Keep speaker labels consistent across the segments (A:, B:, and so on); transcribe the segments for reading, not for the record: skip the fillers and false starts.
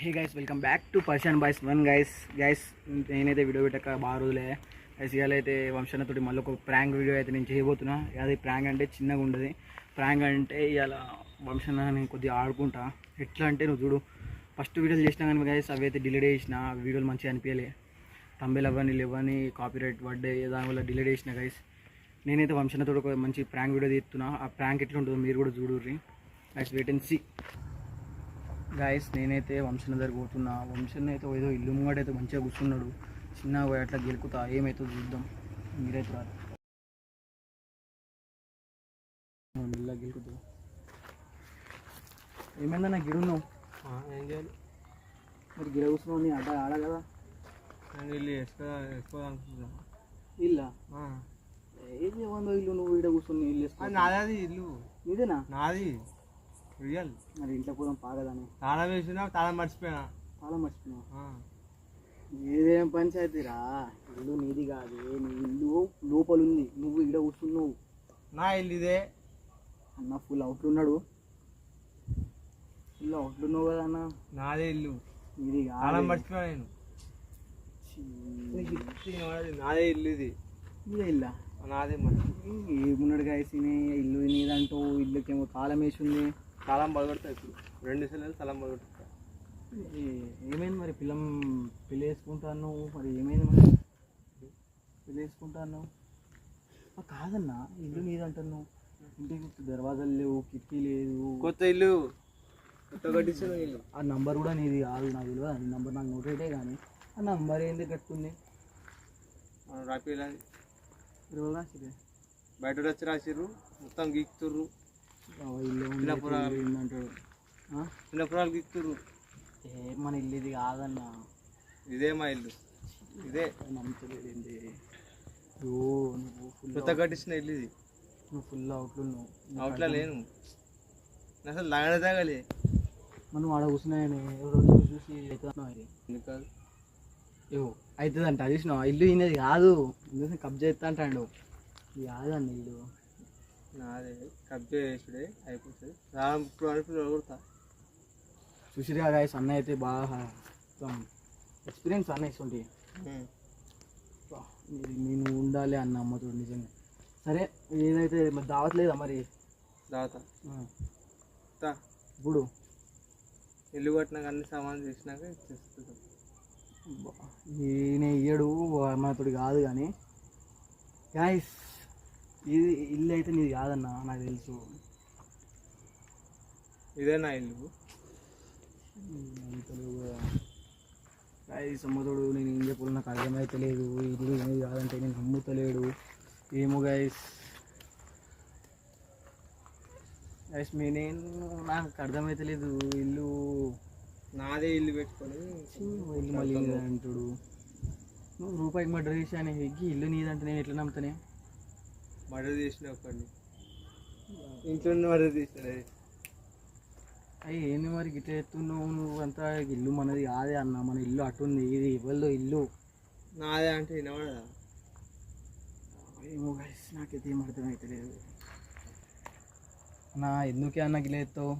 A: Hey guys welcome back to person boys one guys నేనైతే video పెట్టక బాగా రోజులే గైస్ ఇవాళ అయితే వంశనతోటి మళ్ళీ ఒక ప్రాంక్ వీడియో అయితే నేను చేయబోతున్నా. అది ప్రాంక్ అంటే చిన్నగా ఉండదు. ప్రాంక్ అంటే ఇవాళ వంశన నేను కొద్దిగా ఆడుకుంటా. ఎట్లా అంటే నువ్వు చూడు, ఫస్ట్ వీడియోలు చేసినా కానీ గైస్ అవి అయితే డిలీట్ చేసిన. వీడియోలు మంచిగా అనిపించలే, తంబేలు అవన్నీ లేవని కాపీరైట్ పడ్డే, దానివల్ల డిలీట్ చేసిన. గైస్ నేనైతే వంశనతోటి ఒక మంచి ప్రాంక్ వీడియో తీస్తున్నా. ఆ ప్రాంక్ ఎట్లా ఉంటుందో మీరు కూడా చూడుర్రి guys, wait and see. Guys నేనైతే వంశన దగ్గర పోతున్నా. వంశన్ అయితే ఏదో ఇల్లు ముంగడైతే మంచిగా కూర్చున్నాడు. చిన్నగా పోయి అట్లా గెలుకుతా, ఏమైతే చూద్దాం. మీరైతే రాదు మెల్లగా గెలుకుతా. ఏమైందన్నా గిడున్నావు?
B: ఏం చేయాలి
A: మరి గిడ కూర్చున్నావు, నీ అడ్డ ఆడ కదా.
B: ఇల్లు వేసుకోవాలనుకుంటున్నా.
A: ఇల్లా ఏది ఏమందో ఇల్లు, నువ్వు ఈడ కూర్చొని ఇల్లు వేసుకో.
B: నాది ఇల్లు.
A: ఇదేనా?
B: నాది రియల్.
A: మరి ఇంట్లో పోదాం పాగదాని.
B: తాళం వేసినా తాళం మర్చిపోయినా.
A: తాళం మర్చిపోయినా? ఏదేం పంచాయతీరా, ఇల్లు నీది కాదు. నీ ఇల్లు లోపల ఉంది, నువ్వు ఈడ కూర్చున్నావు.
B: నా ఇల్లు ఇదే
A: అన్న. ఫుల్ అవుట్లున్నాడు, ఫుల్ అవుట్లున్నావు కదా అన్న.
B: నాదే ఇల్లు,
A: ఇది
B: తాళం మర్చిపోయినా నేను. నాదే ఇల్లు ఇది.
A: ఇదే ఇల్లా?
B: నాదే మరి.
A: ఏమున్నాడు కాయసినే ఇల్లు నీదంటూ. ఇల్లుకేమో తాళం వేసి ఉంది.
B: తాళం పడగొడతా ఇప్పుడు 2 సెలవులు తాళం పడగొడతా.
A: ఏమైంది మరి? పెళ్ళి వేసుకుంటాను మరి, ఏమైంది మరి? పెళ్ళి వేసుకుంటాను కాదన్నా, ఇల్లు నీదంటాను. ఇంటికి దర్వాజాలు లేవు, కిటికీ లేదు.
B: కొత్త ఇల్లు, కొత్త కట్టించిన ఇల్లు.
A: ఆ నంబర్ కూడా నీది కాదు, నాకు తెలియదు. ఆ నంబర్ నాకు నోట్ అయితే కానీ ఆ నంబర్ ఏంది కట్టుకుంది?
B: రాపిల్లని
A: రాసిరే,
B: బయట వచ్చి రాసిర్రు, మొత్తం గీక్తుర్రు.
A: ఇల్లు ఏంటంటాడు,
B: చిన్న పురాలు గీక్తుర్రు.
A: మన ఇల్లు ఇది కాదన్నా.
B: ఇదే మా ఇల్లు, ఇదే.
A: నమ్మలేదు ఏంటి? నువ్వు ఫుల్
B: కొత్త కట్టించిన ఇల్లు ఇది.
A: నువ్వు ఫుల్ అవుట్లు ఉన్నావు.
B: అవుట్లా లేను అసలు, లాగడ తాగలే.
A: మనం ఆడ కూర్చున్నాయని చూసి అవుతుంది.
B: ఎందుకు కాదు?
A: ఏవో అవుతుందంట. చూసినావు, ఇల్లు ఈయనది కాదు, ఎందుకంటే కబ్జా చేస్తా అంటాడు. ఇది కాదన్న ఇల్లు
B: నాదే. కబ్జా చేసుడే అయిపోతుంది. రాకుడతా
A: చూసిరా గాయస్, అన్న అయితే బాగా ఎక్స్పీరియన్స్ అన్న ఇస్తుంటే. నేను ఉండాలి అన్న అమ్మతో నిజంగా. సరే ఏదైతే మరి దావత్ లేదా మరి?
B: దావతా
A: ఇప్పుడు
B: ఇల్లు కట్టినాక అన్ని సామాన్లు చేసినాక ఇచ్చేస్తుంది.
A: ఈయన ఇయ్యడు, మనతోటి కాదు. కానీ గాయస్ ఇది ఇల్లు అయితే నీది కాదన్న, నాకు తెలుసు.
B: ఇదే నా ఇల్లు.
A: గాయస్ అమ్మతోడు నేను ఏం చెప్పాలి నాకు అర్థమైతే లేదు. ఇల్లు ఏది కాదంటే నేను నమ్ముతలేడు. ఏమో గాయస్, గాయస్ నేను నాకు అర్థమైతే లేదు. ఇల్లు
B: నాదే ఇల్లు పెట్టుకొని
A: ఇల్లు మళ్ళీ అంటాడు. నువ్వు రూపాయికి మర్డర్ చేశాను, ఎగ్గి ఇల్లు నీదంటే నేను ఎట్లా నమ్ముతానే?
B: మర్డర్ చేసిన ఒకడిని ఇంట్లో మర్డర్ చేసిన.
A: అయ్యి ఏంది మరి గిట్ల ఎత్తున్నావు నువ్వు? అంతా ఇల్లు మనది కాదే అన్న, మన ఇల్లు అట్టుంది. ఇది ఎవరిదో ఇల్లు.
B: నాదే అంటే వినవాడదా?
A: ఏమో గైస్, నాకైతే ఏం అర్థమైతే లేదు. నా ఎందుకే అన్న గిల ఎత్తావు?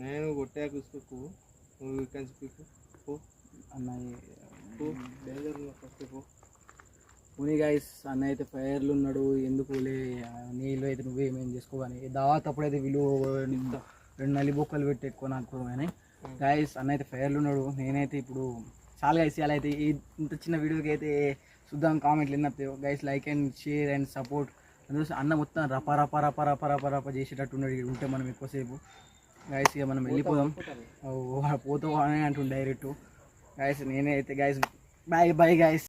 B: నేను కొట్టాక చూసుకోకు, నువ్వు ఇక్కడి పో
A: అన్న.
B: ఫస్ట్ పో.
A: పోనీ గైస్, అన్న అయితే ఫైర్లు ఉన్నాడు. ఎందుకు లే నీళ్ళు అయితే నువ్వేమేం చేసుకో. కానీ దావత్ అప్పుడైతే విలువ 2 నల్లి బొక్కలు పెట్టి ఎక్కువ నాకు. కానీ గైస్ అన్న అయితే ఫైర్లు ఉన్నాడు. నేనైతే ఇప్పుడు చాలా గైస్ ఇలా అయితే ఇంత చిన్న వీడియోకి అయితే చూద్దాం. కామెంట్లు ఎన్ని వస్తాయో guys. Like and share and support. అందులో అన్న మొత్తం రప రప రప రప రప రప చేసేటట్టు ఉన్నాడు. ఇక్కడ ఉంటే మనం ఎక్కువసేపు గైస్ ఇక మనం వెళ్ళిపోదాం. పోతాం అని అంటుండే డైరెక్ట్. గైస్ నేనే అయితే గైస్ బాయ్ బాయ్ గైస్.